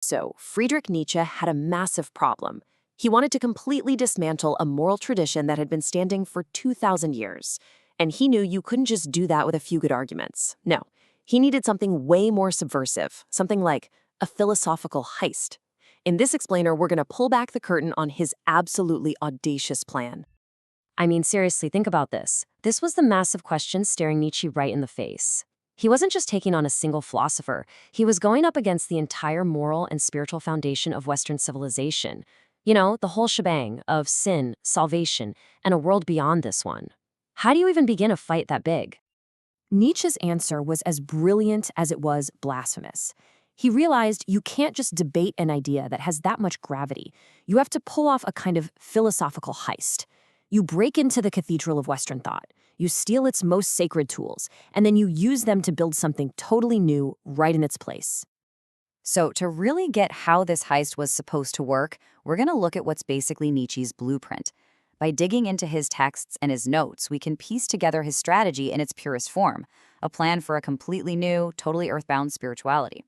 So, Friedrich Nietzsche had a massive problem. He wanted to completely dismantle a moral tradition that had been standing for 2,000 years. And he knew you couldn't just do that with a few good arguments. No, he needed something way more subversive, something like a philosophical heist. In this explainer, we're going to pull back the curtain on his absolutely audacious plan. I mean, seriously, think about this. This was the massive question staring Nietzsche right in the face. He wasn't just taking on a single philosopher, he was going up against the entire moral and spiritual foundation of Western civilization. You know, the whole shebang of sin, salvation, and a world beyond this one. How do you even begin a fight that big? Nietzsche's answer was as brilliant as it was blasphemous. He realized you can't just debate an idea that has that much gravity. You have to pull off a kind of philosophical heist. You break into the cathedral of Western thought, you steal its most sacred tools, and then you use them to build something totally new right in its place. So to really get how this heist was supposed to work, we're going to look at what's basically Nietzsche's blueprint. By digging into his texts and his notes, we can piece together his strategy in its purest form, a plan for a completely new, totally earthbound spirituality.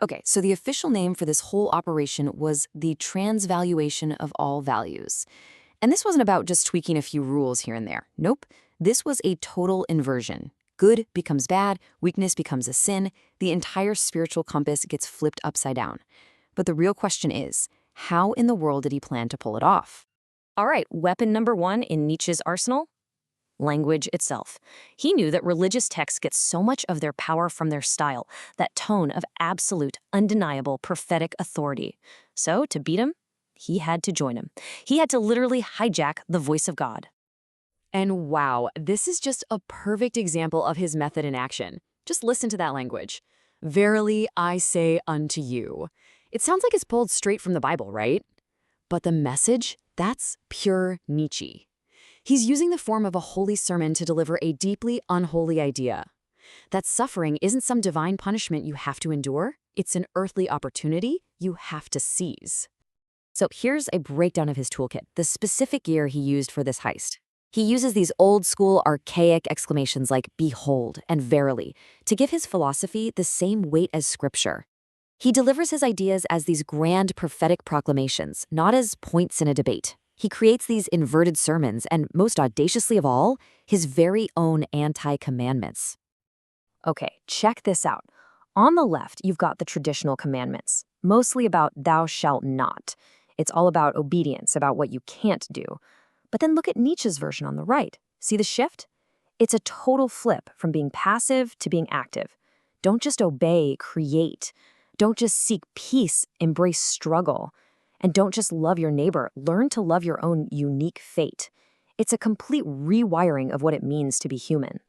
Okay, so the official name for this whole operation was the transvaluation of all values. And this wasn't about just tweaking a few rules here and there. Nope, this was a total inversion. Good becomes bad, weakness becomes a sin, the entire spiritual compass gets flipped upside down. But the real question is, how in the world did he plan to pull it off? All right, weapon number one in Nietzsche's arsenal? Language itself. He knew that religious texts get so much of their power from their style, that tone of absolute, undeniable, prophetic authority. So, to beat him, he had to join him. He had to literally hijack the voice of God. And wow, this is just a perfect example of his method in action. Just listen to that language. Verily, I say unto you. It sounds like it's pulled straight from the Bible, right? But the message, that's pure Nietzsche. He's using the form of a holy sermon to deliver a deeply unholy idea. That suffering isn't some divine punishment you have to endure. It's an earthly opportunity you have to seize. So here's a breakdown of his toolkit, the specific gear he used for this heist. He uses these old-school, archaic exclamations like behold and verily to give his philosophy the same weight as scripture. He delivers his ideas as these grand prophetic proclamations, not as points in a debate. He creates these inverted sermons and, most audaciously of all, his very own anti-commandments. Okay, check this out. On the left, you've got the traditional commandments, mostly about thou shalt not. It's all about obedience, about what you can't do. But then look at Nietzsche's version on the right. See the shift? It's a total flip from being passive to being active. Don't just obey, create. Don't just seek peace, embrace struggle. And don't just love your neighbor, learn to love your own unique fate. It's a complete rewiring of what it means to be human.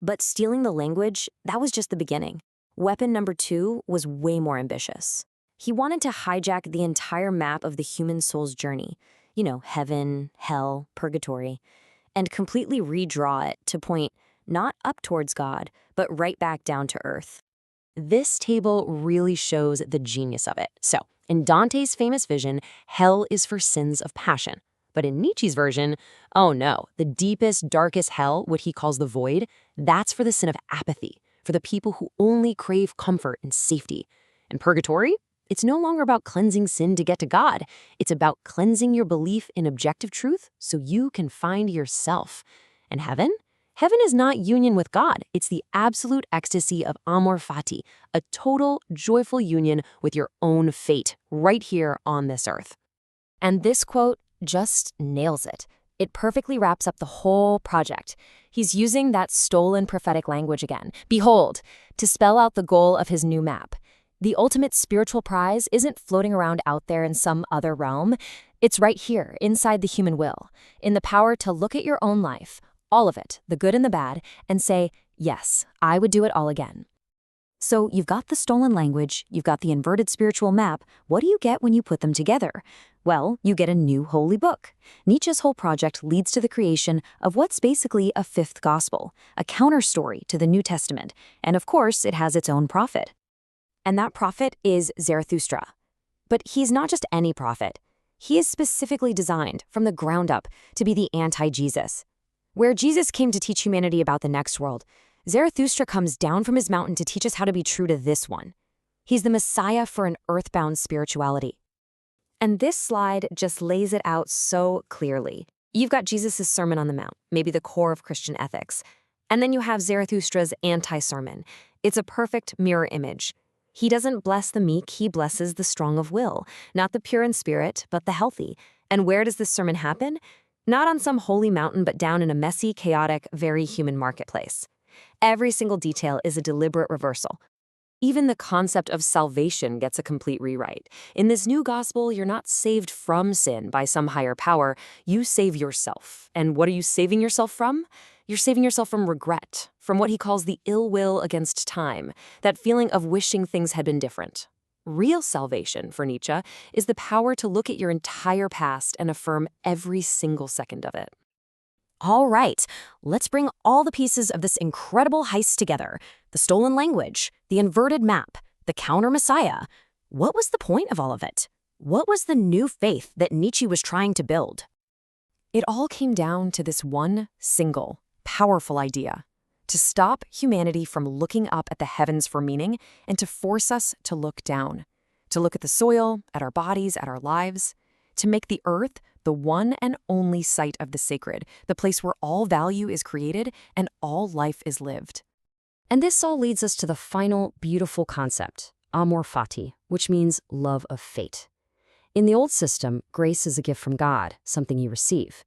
But stealing the language, that was just the beginning. Weapon number two was way more ambitious. He wanted to hijack the entire map of the human soul's journey, you know, heaven, hell, purgatory, and completely redraw it to point not up towards God, but right back down to earth. This table really shows the genius of it. So, in Dante's famous vision, hell is for sins of passion. But in Nietzsche's version, oh no, the deepest, darkest hell, what he calls the void, that's for the sin of apathy, for the people who only crave comfort and safety. And purgatory? It's no longer about cleansing sin to get to God. It's about cleansing your belief in objective truth so you can find yourself. And heaven? Heaven is not union with God. It's the absolute ecstasy of amor fati, a total, joyful union with your own fate right here on this earth. And this quote just nails it. It perfectly wraps up the whole project. He's using that stolen prophetic language again, behold, to spell out the goal of his new map. The ultimate spiritual prize isn't floating around out there in some other realm. It's right here, inside the human will, in the power to look at your own life, all of it, the good and the bad, and say, yes, I would do it all again. So you've got the stolen language, you've got the inverted spiritual map. What do you get when you put them together? Well, you get a new holy book. Nietzsche's whole project leads to the creation of what's basically a fifth gospel, a counter-story to the New Testament, and of course, it has its own prophet. And that prophet is Zarathustra. But he's not just any prophet. He is specifically designed, from the ground up, to be the anti-Jesus. Where Jesus came to teach humanity about the next world, Zarathustra comes down from his mountain to teach us how to be true to this one. He's the Messiah for an earthbound spirituality. And this slide just lays it out so clearly. You've got Jesus' Sermon on the Mount, maybe the core of Christian ethics. And then you have Zarathustra's anti-sermon. It's a perfect mirror image. He doesn't bless the meek, he blesses the strong of will, not the pure in spirit, but the healthy. And where does this sermon happen? Not on some holy mountain, but down in a messy, chaotic, very human marketplace. Every single detail is a deliberate reversal. Even the concept of salvation gets a complete rewrite. In this new gospel, you're not saved from sin by some higher power. You save yourself. And what are you saving yourself from? You're saving yourself from regret, from what he calls the ill will against time, that feeling of wishing things had been different. Real salvation, for Nietzsche, is the power to look at your entire past and affirm every single second of it. All right, let's bring all the pieces of this incredible heist together. The stolen language, the inverted map, the counter-messiah. What was the point of all of it? What was the new faith that Nietzsche was trying to build? It all came down to this one single, powerful idea: to stop humanity from looking up at the heavens for meaning and to force us to look down, to look at the soil, at our bodies, at our lives, to make the earth the one and only site of the sacred, the place where all value is created and all life is lived. And this all leads us to the final beautiful concept, amor fati, which means love of fate. In the old system, grace is a gift from God, something you receive.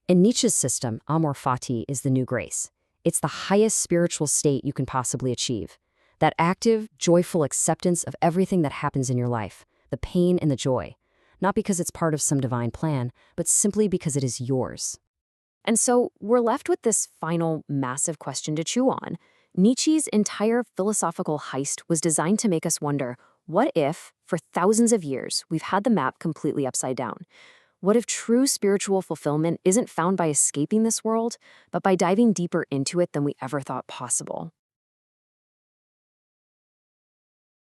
In Nietzsche's system, amor fati is the new grace. It's the highest spiritual state you can possibly achieve. That active, joyful acceptance of everything that happens in your life, the pain and the joy. Not because it's part of some divine plan, but simply because it is yours. And so we're left with this final massive question to chew on. Nietzsche's entire philosophical heist was designed to make us wonder, what if, for thousands of years, we've had the map completely upside down? What if true spiritual fulfillment isn't found by escaping this world, but by diving deeper into it than we ever thought possible?